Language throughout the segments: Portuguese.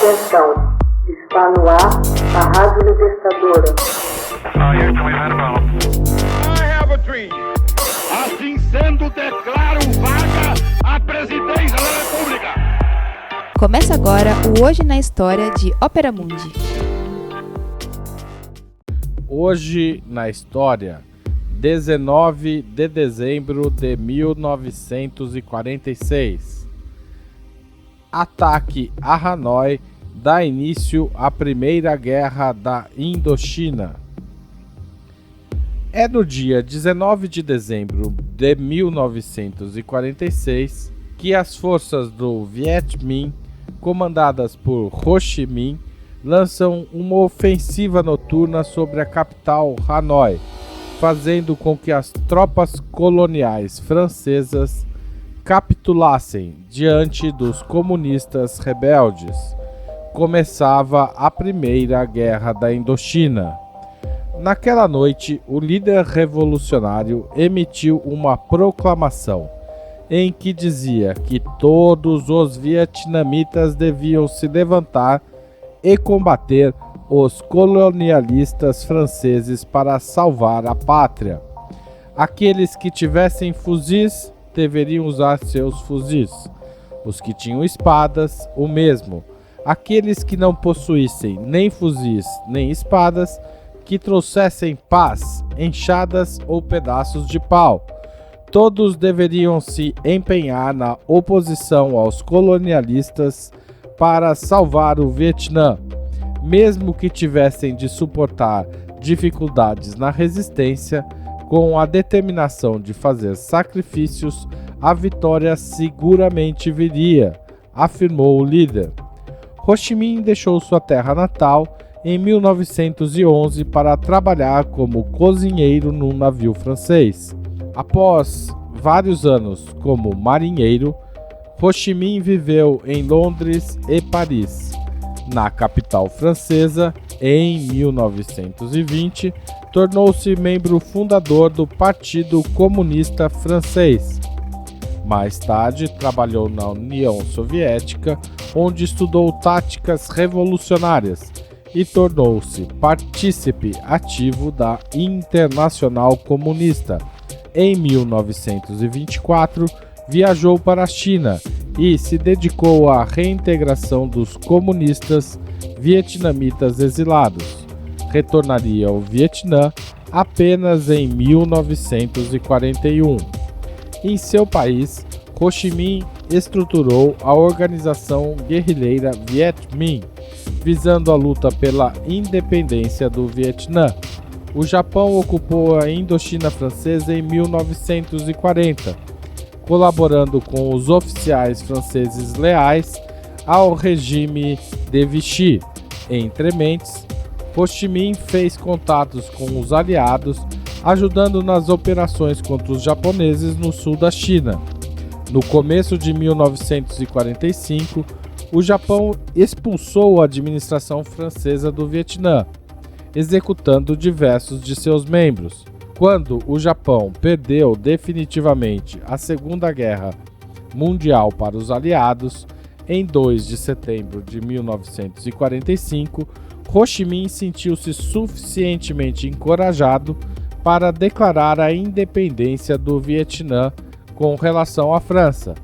Atenção, está no ar a Rádio Libertadora. I have a dream. Assim sendo, declaro vaga a presidência da República. Começa agora o Hoje na História de Ópera Mundi. Hoje na História, 19 de dezembro de 1946. Ataque a Hanoi dá início à Primeira Guerra da Indochina. É no dia 19 de dezembro de 1946 que as forças do Viet Minh, comandadas por Ho Chi Minh, lançam uma ofensiva noturna sobre a capital Hanoi, fazendo com que as tropas coloniais francesas capitulassem diante dos comunistas rebeldes. Começava a Primeira Guerra da Indochina. Naquela noite, o líder revolucionário emitiu uma proclamação em que dizia que todos os vietnamitas deviam se levantar e combater os colonialistas franceses para salvar a pátria. Aqueles que tivessem fuzis deveriam usar seus fuzis. Os que tinham espadas, o mesmo. Aqueles que não possuíssem nem fuzis nem espadas, que trouxessem pás, enxadas ou pedaços de pau. Todos deveriam se empenhar na oposição aos colonialistas para salvar o Vietnã, mesmo que tivessem de suportar dificuldades na resistência. Com a determinação de fazer sacrifícios, a vitória seguramente viria, afirmou o líder. Ho Chi Minh deixou sua terra natal em 1911 para trabalhar como cozinheiro num navio francês. Após vários anos como marinheiro, Ho Chi Minh viveu em Londres e Paris. Na capital francesa, em 1920, tornou-se membro fundador do Partido Comunista Francês. Mais tarde, trabalhou na União Soviética, onde estudou táticas revolucionárias e tornou-se partícipe ativo da Internacional Comunista. Em 1924, viajou para a China e se dedicou à reintegração dos comunistas vietnamitas exilados. Retornaria ao Vietnã apenas em 1941. Em seu país, Ho Chi Minh estruturou a organização guerrilheira Viet Minh, visando a luta pela independência do Vietnã. O Japão ocupou a Indochina francesa em 1940, colaborando com os oficiais franceses leais ao regime de Vichy. Entre mentes, Ho Chi Minh fez contatos com os aliados, ajudando nas operações contra os japoneses no sul da China. No começo de 1945, o Japão expulsou a administração francesa do Vietnã, executando diversos de seus membros. Quando o Japão perdeu definitivamente a Segunda Guerra Mundial para os aliados, em 2 de setembro de 1945, Ho Chi Minh sentiu-se suficientemente encorajado para declarar a independência do Vietnã com relação à França.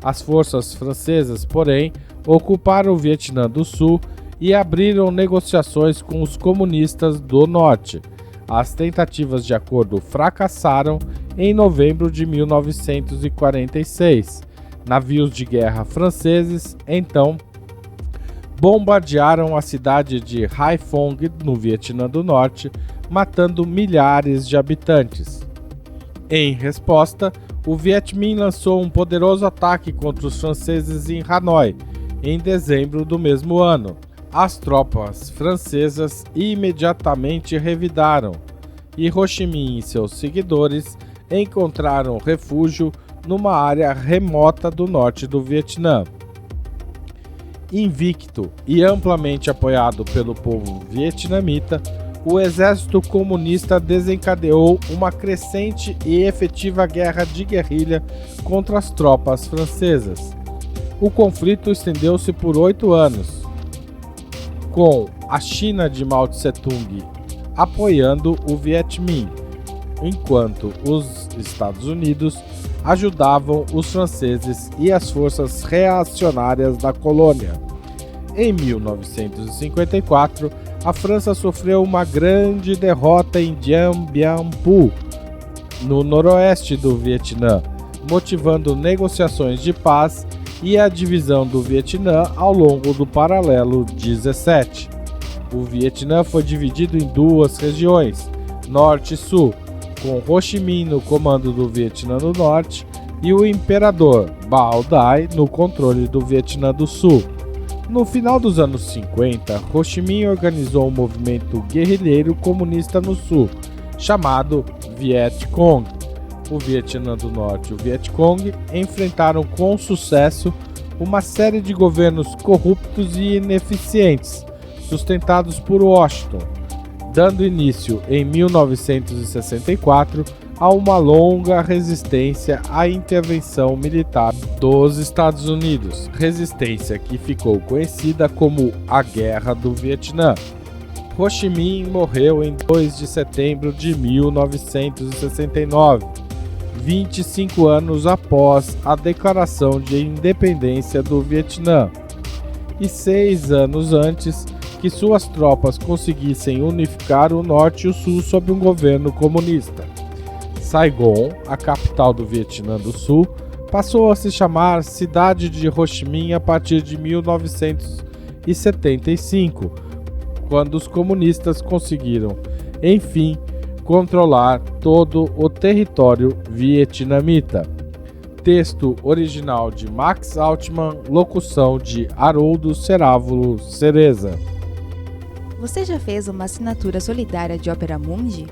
As forças francesas, porém, ocuparam o Vietnã do Sul e abriram negociações com os comunistas do Norte. As tentativas de acordo fracassaram em novembro de 1946. Navios de guerra franceses, então, bombardearam a cidade de Haiphong, no Vietnã do Norte, matando milhares de habitantes. Em resposta, o Viet Minh lançou um poderoso ataque contra os franceses em Hanoi, em dezembro do mesmo ano. As tropas francesas imediatamente revidaram, e Ho Chi Minh e seus seguidores encontraram refúgio numa área remota do norte do Vietnã. Invicto e amplamente apoiado pelo povo vietnamita, o exército comunista desencadeou uma crescente e efetiva guerra de guerrilha contra as tropas francesas. O conflito estendeu-se por 8 anos. com a China de Mao Tse-tung apoiando o Viet Minh, enquanto os Estados Unidos ajudavam os franceses e as forças reacionárias da colônia. Em 1954, a França sofreu uma grande derrota em Dien Bien Phu, no noroeste do Vietnã, motivando negociações de paz e a divisão do Vietnã ao longo do paralelo 17. O Vietnã foi dividido em duas regiões, norte e sul, com Ho Chi Minh no comando do Vietnã do Norte e o imperador Bao Dai no controle do Vietnã do Sul. No final dos anos 50, Ho Chi Minh organizou um movimento guerrilheiro comunista no Sul, chamado Viet Cong. O Vietnã do Norte e o Viet Cong enfrentaram com sucesso uma série de governos corruptos e ineficientes, sustentados por Washington, dando início em 1964 a uma longa resistência à intervenção militar dos Estados Unidos, resistência que ficou conhecida como a Guerra do Vietnã. Ho Chi Minh morreu em 2 de setembro de 1969, 25 anos após a declaração de independência do Vietnã, e 6 anos antes que suas tropas conseguissem unificar o Norte e o Sul sob um governo comunista. Saigon, a capital do Vietnã do Sul, passou a se chamar Cidade de Ho Chi Minh a partir de 1975, quando os comunistas conseguiram, enfim, controlar todo o território vietnamita. Texto original de Max Altman, locução de Haroldo Cerávulo Cereza. Você já fez uma assinatura solidária de Opera Mundi?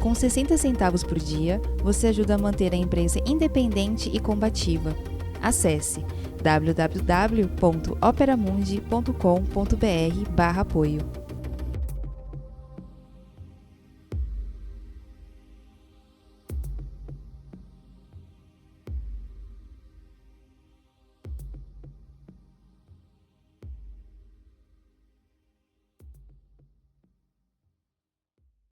Com 60 centavos por dia, você ajuda a manter a imprensa independente e combativa. Acesse www.operamundi.com.br/apoio.